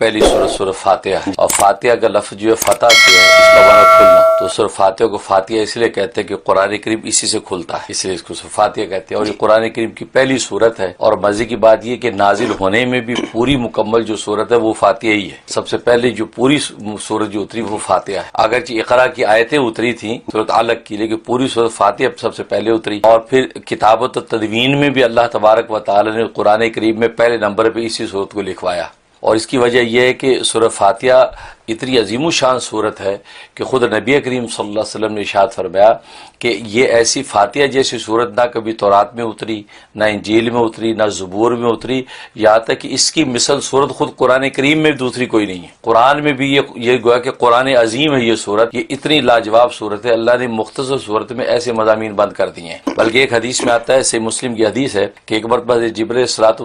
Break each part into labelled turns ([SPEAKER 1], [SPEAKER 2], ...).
[SPEAKER 1] پہلی سورت سورۃ فاتحہ ہے، اور فاتحہ کا لفظ جو ہے فتح سے ہے، اس کا معنی کھلنا، تو سورۃ فاتحہ کو فاتحہ اس لیے کہتے ہیں کہ قرآن کریم اسی سے کھلتا ہے، اس لیے اس کو فاتحہ کہتے ہیں، اور یہ قرآن کریم کی پہلی سورت ہے۔ اور مزے کی بات یہ کہ نازل ہونے میں بھی پوری مکمل جو سورت ہے وہ فاتحہ ہی ہے، سب سے پہلے جو پوری سورت جو اتری وہ فاتحہ ہے، اگرچہ اقرا کی آیتیں اتری تھیں سورۃ علق کی، لیکن پوری سورت فاتحہ سب سے پہلے اتری۔ اور پھر کتابت و تدوین میں بھی اللہ تبارک و تعالی نے قرآن کریم میں پہلے نمبر پہ اسی سورت کو لکھوایا، اور اس کی وجہ یہ ہے کہ سورۃ فاتحہ اتنی عظیم الشان صورت ہے کہ خود نبی کریم صلی اللہ علیہ وسلم نے ارشاد فرمایا کہ یہ ایسی فاتحہ جیسی صورت نہ کبھی تورات میں اتری، نہ انجیل میں اتری، نہ زبور میں اتری، یہاں تک کہ اس کی مثل صورت خود قرآن کریم میں دوسری کوئی نہیں ہے۔ قرآن میں بھی یہ گویا کہ قرآن عظیم ہے، یہ صورت یہ اتنی لاجواب صورت ہے، اللہ نے مختصر صورت میں ایسے مضامین بند کر دیے ہیں۔ بلکہ ایک حدیث میں آتا ہے، صحیح مسلم کی حدیث ہے کہ ایک مرتبہ جبرائیل صلی اللہ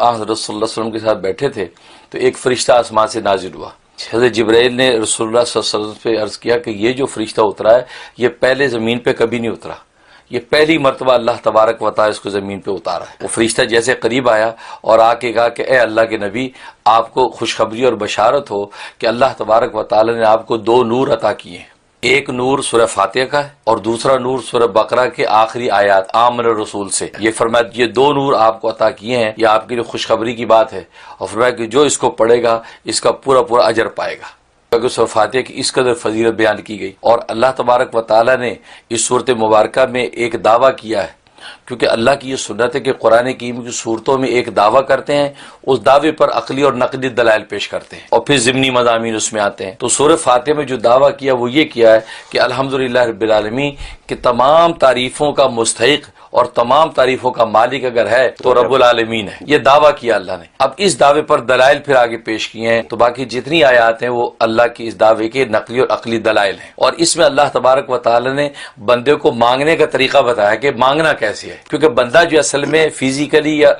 [SPEAKER 1] حضرت صلی اللہ علیہ وسلم کے ساتھ بیٹھے تھے تو ایک فرشتہ آسمان سے نازل ہوا۔ حضرت جبرائیل نے رسول اللہ صلی اللہ علیہ وسلم پہ عرض کیا کہ یہ جو فرشتہ اترا ہے یہ پہلے زمین پہ کبھی نہیں اترا، یہ پہلی مرتبہ اللہ تبارک و تعالی اس کو زمین پہ اتارا ہے۔ وہ فرشتہ جیسے قریب آیا اور آ کے کہا کہ اے اللہ کے نبی، آپ کو خوشخبری اور بشارت ہو کہ اللہ تبارک و تعالی نے آپ کو دو نور عطا کیے ہیں، ایک نور سورہ فاتحہ کا ہے اور دوسرا نور سورہ بقرہ کے آخری آیات آمن الرسول سے۔ یہ فرمایا یہ دو نور آپ کو عطا کیے ہیں، یہ آپ کے لیے خوشخبری کی بات ہے، اور فرمایا کہ جو اس کو پڑھے گا اس کا پورا پورا اجر پائے گا۔ کیونکہ سورہ فاتحہ کی اس قدر فضیلت بیان کی گئی، اور اللہ تبارک و تعالی نے اس صورت مبارکہ میں ایک دعویٰ کیا ہے، کیونکہ اللہ کی یہ سنت ہے کہ قرآن کریم کی صورتوں میں ایک دعویٰ کرتے ہیں، اس دعوے پر عقلی اور نقلی دلائل پیش کرتے ہیں، اور پھر ضمنی مضامین اس میں آتے ہیں۔ تو سورہ فاتحہ میں جو دعویٰ کیا وہ یہ کیا ہے کہ الحمدللہ رب العالمین کہ تمام تعریفوں کا مستحق اور تمام تعریفوں کا مالک اگر ہے تو رب العالمین ہے، یہ دعویٰ کیا اللہ نے۔ اب اس دعوے پر دلائل پھر آگے پیش کیے ہیں، تو باقی جتنی آیات ہیں وہ اللہ کی اس دعوے کے نقلی اور عقلی دلائل ہیں، اور اس میں اللہ تبارک و تعالی نے بندے کو مانگنے کا طریقہ بتایا کہ مانگنا کیسے ہے، کیونکہ بندہ جو اصل میں فزیکلی یا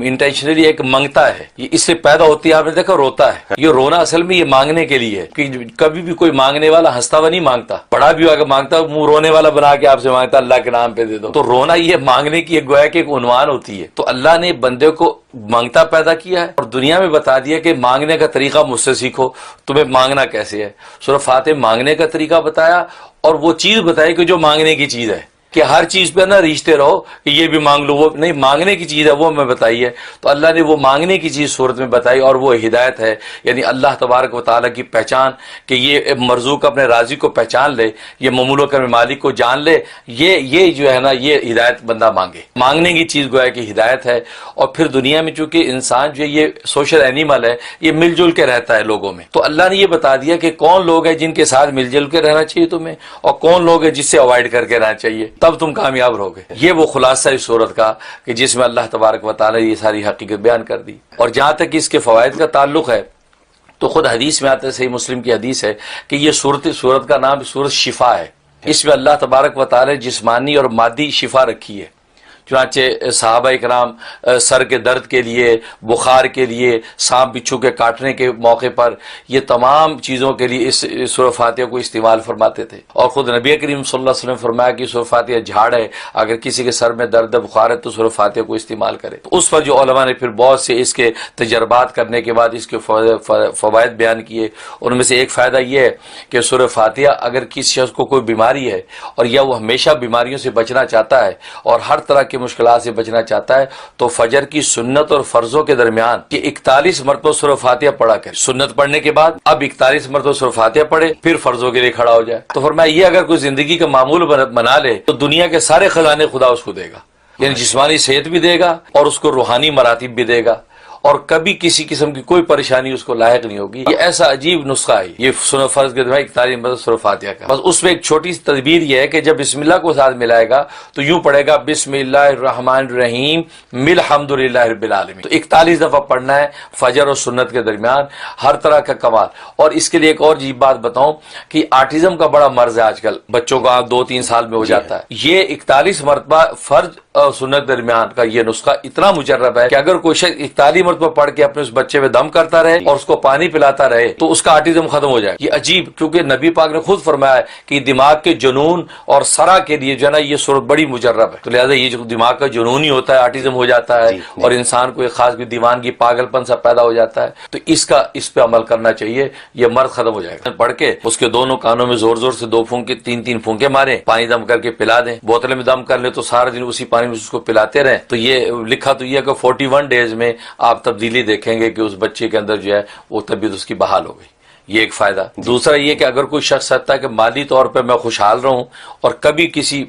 [SPEAKER 1] انٹینشنلی ایک مانگتا ہے، یہ اس سے پیدا ہوتی ہے، آپ نے دیکھا روتا ہے، یہ رونا اصل میں یہ مانگنے کے لیے ہے، کہ کبھی بھی کوئی مانگنے والا ہنستا ہوا نہیں مانگتا، بڑا بھی اگر مانگتا منہ رونے والا بنا کے آپ سے مانگتا اللہ کے نام پہ دے دو، تو رونا یہ مانگنے کی ایک گویا کہ ایک عنوان ہوتی ہے۔ تو اللہ نے بندے کو مانگتا پیدا کیا ہے اور دنیا میں بتا دیا کہ مانگنے کا طریقہ مجھ سے سیکھو، تمہیں مانگنا کیسے ہے۔ سورہ فاتحہ مانگنے کا طریقہ بتایا، اور وہ چیز بتائی کہ جو مانگنے کی چیز ہے، کہ ہر چیز پہ نہ ریچھتے رہو کہ یہ بھی مانگ لو، وہ نہیں، مانگنے کی چیز ہے وہ میں بتائی ہے۔ تو اللہ نے وہ مانگنے کی چیز صورت میں بتائی، اور وہ ہدایت ہے، یعنی اللہ تبارک و تعالیٰ کی پہچان، کہ یہ مرزوق اپنے راضی کو پہچان لے، یہ مملوک اپنے مالک کو جان لے، یہ جو ہے نا یہ ہدایت بندہ مانگے، مانگنے کی چیز گویا کہ ہدایت ہے۔ اور پھر دنیا میں چونکہ انسان جو ہے یہ سوشل اینیمل ہے، یہ مل جل کے رہتا ہے لوگوں میں، تو اللہ نے یہ بتا دیا کہ کون لوگ ہیں جن کے ساتھ مل جل کے رہنا چاہیے تمہیں، اور کون لوگ ہیں جس سے اوائڈ کر کے رہنا چاہیے، تب تم کامیاب رہو گے۔ یہ وہ خلاصہ اس صورت کا کہ جس میں اللہ تبارک و تعالی نے یہ ساری حقیقت بیان کر دی۔ اور جہاں تک اس کے فوائد کا تعلق ہے تو خود حدیث میں آتا ہے، صحیح مسلم کی حدیث ہے کہ یہ صورت کا نام صورت شفا ہے، اس میں اللہ تبارک و تعالی جسمانی اور مادی شفا رکھی ہے۔ چنانچہ صحابہ اکرام سر کے درد کے لیے، بخار کے لیے، سانپ بچھو کے کاٹنے کے موقع پر، یہ تمام چیزوں کے لیے اس سورہ فاتحہ کو استعمال فرماتے تھے۔ اور خود نبی کریم صلی اللہ علیہ وسلم فرمایا کہ سورہ فاتحہ جھاڑ ہے، اگر کسی کے سر میں درد بخار ہے تو سورہ فاتحہ کو استعمال کرے۔ تو اس پر جو علماء نے پھر بہت سے اس کے تجربات کرنے کے بعد اس کے فوائد بیان کیے، ان میں سے ایک فائدہ یہ ہے کہ سورہ فاتحہ اگر کسی شخص کو کوئی بیماری ہے اور یا وہ ہمیشہ بیماریوں سے بچنا چاہتا ہے اور ہر طرح کی مشکلات سے بچنا چاہتا ہے، تو فجر کی سنت اور فرضوں کے درمیان یہ 41 مرتبہ سورہ فاتحہ پڑھا کرے، سنت پڑھنے کے بعد اب 41 مرتبہ سورہ فاتحہ پڑھے، پھر فرضوں کے لیے کھڑا ہو جائے۔ تو فرمایا یہ اگر کوئی زندگی کا معمول بنا لے تو دنیا کے سارے خزانے خدا اس کو دے گا، یعنی جسمانی صحت بھی دے گا اور اس کو روحانی مراتب بھی دے گا، اور کبھی کسی قسم کی کوئی پریشانی اس کو لاحق نہیں ہوگی۔ یہ ایسا عجیب نسخہ ہے یہ سورہ فرض کے دفعہ 41 مرتبہ سورہ فاتحہ کا۔ بس اس میں ایک چھوٹی سی تدبیر یہ ہے کہ جب بسم اللہ کو ساتھ ملائے گا تو یوں پڑھے گا بسم اللہ الرحمن الرحیم الحمدللہ رب العالمین، تو 41 دفعہ پڑھنا ہے فجر اور سنت کے درمیان، ہر طرح کا کمال۔ اور اس کے لیے ایک اور عجیب بات بتاؤں کہ آٹزم کا بڑا مرض ہے آج کل، بچوں کا 2-3 سال میں ہو جاتا ہے، یہ 41 مرتبہ فرض اور سنت درمیان کا یہ نسخہ اتنا مجرب ہے کہ اگر کوئی شخص 41 مرتبہ پڑھ کے اپنے اس بچے میں دم کرتا رہے اور اس کو پانی پلاتا رہے تو اس کا آٹزم ختم ہو جائے. یہ عجیب، کیونکہ نبی پاک نے خود فرمایا ہے کہ دماغ کے جنون اور سرا کے لیے جو ہے نا یہ صورت بڑی مجرب ہے. تو لہٰذا یہ جو دماغ کا جنون ہی ہوتا ہے، آٹزم ہو جاتا ہے اور انسان کو ایک خاص دیوانگی پاگل پن سا پیدا ہو جاتا ہے، تو اس پہ عمل کرنا چاہیے. یہ مرض ختم ہو جائے گا. پڑھ کے اس کے دونوں کانوں میں زور زور سے 2 پھونکے 3 پھونکے ماریں، پانی دم کر کے پلا دیں. بوتل میں دم کر لیں تو سارا دن اسی پانی میں اس کو پلاتے رہیں. تو یہ لکھا تو یہ کہ 41 ڈیز میں آپ تبدیلی دیکھیں گے کہ اس بچے کے اندر جو ہے وہ طبیعت اس کی بحال ہو گئی. یہ ایک فائدہ. دوسرا یہ کہ اگر کوئی شخص چاہتا ہے کہ مالی طور پہ میں خوشحال رہوں اور کبھی کسی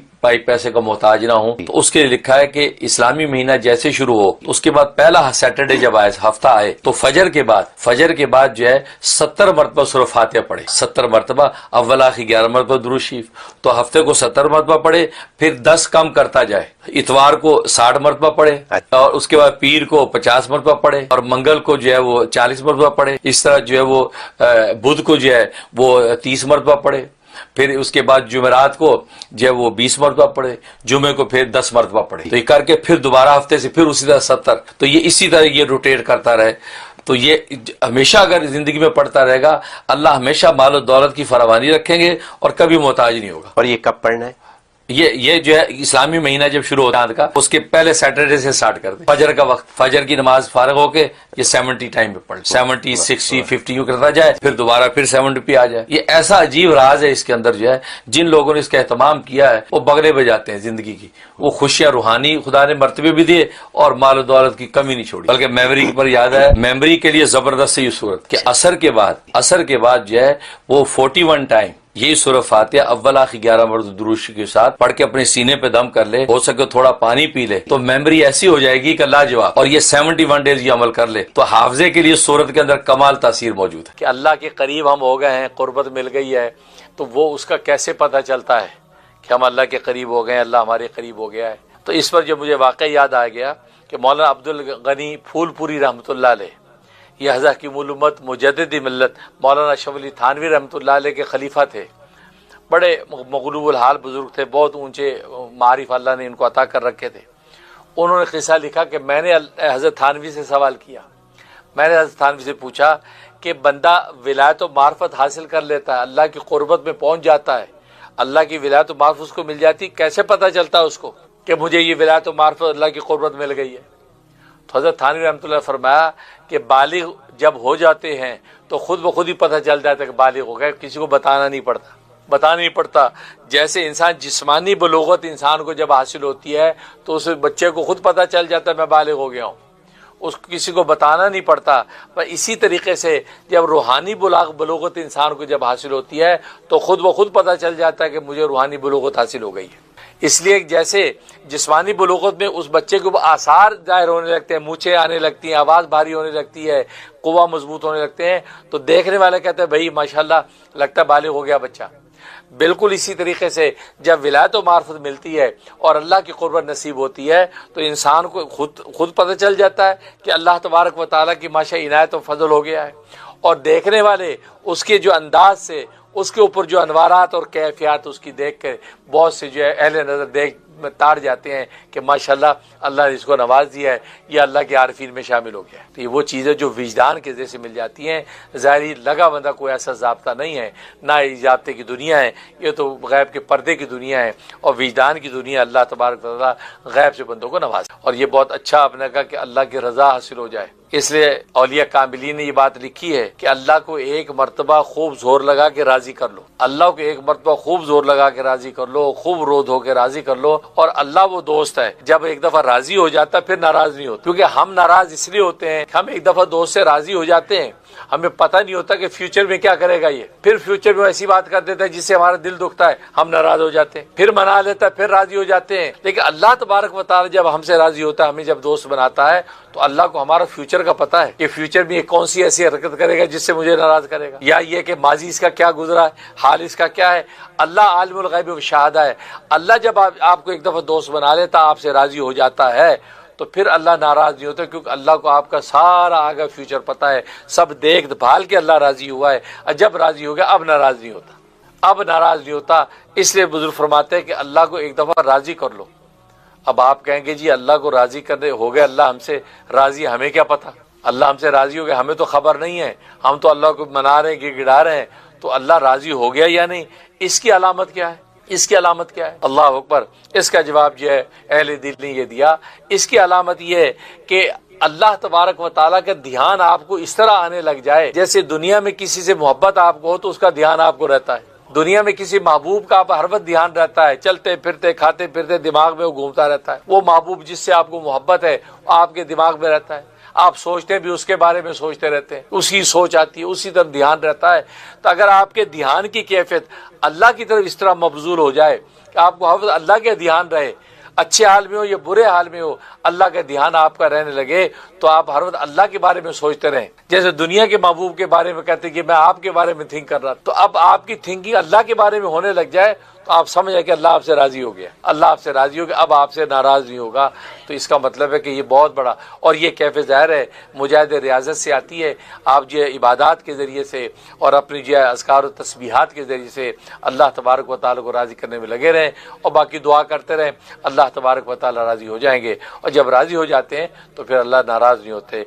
[SPEAKER 1] پیسے کا محتاج نہ ہوں، تو اس کے لیے لکھا ہے کہ اسلامی مہینہ جیسے شروع ہو اس کے بعد پہلا سیٹرڈے جب آئے، ہفتہ آئے، تو فجر کے بعد جو ہے 70 مرتبہ سورہ فاتحہ پڑھے. 70 مرتبہ، اول آخر 11 مرتبہ درود شریف. تو ہفتے کو 70 مرتبہ پڑھے، پھر 10 کم کرتا جائے. اتوار کو 60 مرتبہ پڑھے اور اس کے بعد پیر کو 50 مرتبہ پڑھے اور منگل کو جو ہے وہ 40 مرتبہ پڑھے. اس طرح جو ہے وہ بدھ کو جو ہے وہ 30 مرتبہ پڑھے. پھر اس کے بعد جمعرات کو جو ہے وہ 20 مرتبہ پڑھے، جمعے کو پھر 10 مرتبہ پڑھے. تو یہ کر کے پھر دوبارہ ہفتے سے پھر اسی طرح 70. تو یہ اسی طرح یہ روٹیٹ کرتا رہے. تو یہ ہمیشہ اگر زندگی میں پڑھتا رہے گا، اللہ ہمیشہ مال و دولت کی فراوانی رکھیں گے اور کبھی محتاج نہیں ہوگا.
[SPEAKER 2] اور یہ کب پڑھنا ہے؟
[SPEAKER 1] یہ جو ہے اسلامی مہینہ جب شروع ہوتا ہے کا، اس کے پہلے سیٹرڈے سے سٹارٹ کر دیں. فجر کا وقت، فجر کی نماز فارغ ہو کے یہ 70 ٹائم پہ پڑھ، 70 60 50 یوں کرتا جائے، پھر دوبارہ پھر 70 پہ آ جائے. یہ ایسا عجیب راز ہے اس کے اندر جو ہے، جن لوگوں نے اس کا اہتمام کیا ہے وہ بغلے بجاتے ہیں زندگی کی. وہ خوشیاں روحانی خدا نے مرتبے بھی دیے اور مال و دولت کی کمی نہیں چھوڑی. بلکہ میموری پر یاد ہے، میموری کے لیے زبردست یہ صورت کہ عصر کے بعد جو ہے وہ 41 ٹائم یہی سورہ فاتحہ اول آخر 11 مرتبہ درود شریف کے ساتھ پڑھ کے اپنے سینے پہ دم کر لے، ہو سکے تھوڑا پانی پی لے تو میموری ایسی ہو جائے گی کہ لاجواب. اور یہ 71 ڈیز یہ عمل کر لے تو حافظے کے لیے سورت کے اندر کمال تاثیر موجود ہے کہ اللہ کے قریب ہم ہو گئے ہیں، قربت مل گئی ہے. تو وہ اس کا کیسے پتہ چلتا ہے کہ ہم اللہ کے قریب ہو گئے ہیں، اللہ ہمارے قریب ہو گیا ہے. تو اس پر جو مجھے واقعہ یاد آ گیا کہ مولانا عبدالغنی پھول پوری رحمۃ اللہ علیہ، یہ حضرت کی ملومت مجدد ملت مولانا اشرف علی تھانوی رحمۃ اللہ علیہ کے خلیفہ تھے. بڑے مغلوب الحال بزرگ تھے، بہت اونچے معارف اللہ نے ان کو عطا کر رکھے تھے. انہوں نے قصہ لکھا کہ میں نے حضرت تھانوی سے سوال کیا. میں نے حضرت تھانوی سے پوچھا کہ بندہ ولایت و معرفت حاصل کر لیتا ہے، اللہ کی قربت میں پہنچ جاتا ہے، اللہ کی ولایت و معرفت اس کو مل جاتی، کیسے پتہ چلتا ہے اس کو کہ مجھے یہ ولایت و معرفت اللہ کی قربت مل گئی ہے؟ تو حضرت تھانوی رحمۃ اللہ نے فرمایا کہ بالغ جب ہو جاتے ہیں تو خود بخود ہی پتہ چل جاتا ہے کہ بالغ ہو گئے، کسی کو بتانا نہیں پڑتا. جیسے انسان جسمانی بلوغت انسان کو جب حاصل ہوتی ہے تو اس بچے کو خود پتہ چل جاتا ہے میں بالغ ہو گیا ہوں، اس کسی کو بتانا نہیں پڑتا. پر اسی طریقے سے جب روحانی بلوغت انسان کو جب حاصل ہوتی ہے تو خود بخود پتہ چل جاتا ہے کہ مجھے روحانی بلوغت حاصل ہو گئی ہے. اس لیے جیسے جسمانی بلوغت میں اس بچے کو آثار ظاہر ہونے لگتے ہیں، مونچھیں آنے لگتی ہیں، آواز بھاری ہونے لگتی ہے، قوا مضبوط ہونے لگتے ہیں، تو دیکھنے والے کہتے ہیں بھائی ماشاءاللہ لگتا ہے بالغ ہو گیا بچہ. بالکل اسی طریقے سے جب ولایت و معرفت ملتی ہے اور اللہ کی قربت نصیب ہوتی ہے تو انسان کو خود پتہ چل جاتا ہے کہ اللہ تبارک و تعالیٰ کی ماشاء عنایت و فضل ہو گیا ہے. اور دیکھنے والے اس کے جو انداز سے اس کے اوپر جو انوارات اور کیفیات اس کی دیکھ کر بہت سے جو ہے اہل نظر دیکھ تاڑ جاتے ہیں کہ ماشاءاللہ اللہ نے اس کو نواز دیا ہے، یہ اللہ کے عارفین میں شامل ہو گیا ہے. تو یہ وہ چیزیں جو وجدان کے ذریعے سے مل جاتی ہیں. ظاہری لگا بندہ کوئی ایسا ضابطہ نہیں ہے، نہ ضابطے کی دنیا ہے، یہ تو غیب کے پردے کی دنیا ہے. اور وجدان کی دنیا اللہ تبارک و تعالیٰ غیب سے بندوں کو نوازے. اور یہ بہت اچھا آپ نے کہا کہ اللہ کی رضا حاصل ہو جائے. اس لیے اولیاء کاملین نے یہ بات لکھی ہے کہ اللہ کو ایک مرتبہ خوب زور لگا کے راضی کر لو، اللہ کو ایک مرتبہ خوب زور لگا کے راضی کر لو، خوب رو دھو کے راضی کر لو. اور اللہ وہ دوست ہے جب ایک دفعہ راضی ہو جاتا پھر ناراض نہیں ہوتا. کیونکہ ہم ناراض اس لیے ہوتے ہیں، ہم ایک دفعہ دوست سے راضی ہو جاتے ہیں، ہمیں پتہ نہیں ہوتا کہ فیوچر میں کیا کرے گا. یہ پھر فیوچر میں ایسی بات کر دیتا ہے جس سے ہمارا دل دکھتا ہے، ہم ناراض ہو جاتے ہیں، پھر منا لیتا ہے، پھر راضی ہو جاتے ہیں. لیکن اللہ تبارک و تعالی جب ہم سے راضی ہوتا ہے، ہمیں جب دوست بناتا ہے تو اللہ کو ہمارا فیوچر کا پتہ ہے کہ فیوچر میں یہ کون سی ایسی حرکت کرے گا جس سے مجھے ناراض کرے گا، یا یہ کہ ماضی اس کا کیا گزرا ہے، حال اس کا کیا ہے. اللہ عالم الغیب و شہادہ ہے. اللہ جب آپ کو ایک دفعہ دوست بنا لیتا، آپ سے راضی ہو جاتا ہے تو پھر اللہ ناراض نہیں ہوتا، کیونکہ اللہ کو آپ کا سارا آگے فیوچر پتہ ہے، سب دیکھ بھال کے اللہ راضی ہوا ہے. جب راضی ہو گیا اب ناراض نہیں ہوتا. اس لیے بزرگ فرماتے ہیں کہ اللہ کو ایک دفعہ راضی کر لو، اب آپ کہیں گے جی اللہ کو راضی کرنے ہو گئے، اللہ ہم سے راضی، ہمیں کیا پتہ، اللہ ہم سے راضی ہو گیا، ہمیں تو خبر نہیں ہے، ہم تو اللہ کو منا رہے ہیں، گڑ گڑا رہے ہیں، تو اللہ راضی ہو گیا یا نہیں، اس کی علامت کیا ہے؟ اس کی علامت کیا ہے؟ اللہ اکبر۔ اس کا جواب جو ہے اہل دل نے یہ دیا، اس کی علامت یہ ہے کہ اللہ تبارک و تعالیٰ کا دھیان آپ کو اس طرح آنے لگ جائے جیسے دنیا میں کسی سے محبت آپ کو ہو تو اس کا دھیان آپ کو رہتا ہے، دنیا میں کسی محبوب کا آپ ہر وقت دھیان رہتا ہے، چلتے پھرتے کھاتے پھرتے دماغ میں وہ گھومتا رہتا ہے، وہ محبوب جس سے آپ کو محبت ہے آپ کے دماغ میں رہتا ہے، آپ سوچتے بھی اس کے بارے میں سوچتے رہتے ہیں، اسی سوچ آتی ہے، اسی طرف دھیان رہتا ہے۔ تو اگر آپ کے دھیان کی کیفیت اللہ کی طرف اس طرح مبذول ہو جائے کہ آپ کو ہر وقت اللہ کے دھیان رہے، اچھے حال میں ہو یا برے حال میں ہو، اللہ کا دھیان آپ کا رہنے لگے، تو آپ ہر وقت اللہ کے بارے میں سوچتے رہیں، جیسے دنیا کے محبوب کے بارے میں کہتے کہ میں آپ کے بارے میں تھنک کر رہا، تو اب آپ کی تھنکنگ اللہ کے بارے میں ہونے لگ جائے تو آپ سمجھ جائیں کہ اللہ آپ سے راضی ہو گیا، اللہ آپ سے راضی ہو گیا، اب آپ سے ناراض نہیں ہوگا۔ تو اس کا مطلب ہے کہ یہ بہت بڑا، اور یہ کیفیت ظاہر ہے مجاہد ریاضت سے آتی ہے، آپ جو عبادات کے ذریعے سے اور اپنی جو اذکار و تسبیحات کے ذریعے سے اللہ تبارک و تعالیٰ کو راضی کرنے میں لگے رہیں، اور باقی دعا کرتے رہیں، اللہ تبارک و تعالیٰ راضی ہو جائیں گے، اور جب راضی ہو جاتے ہیں تو پھر اللہ ناراض نہیں ہوتے۔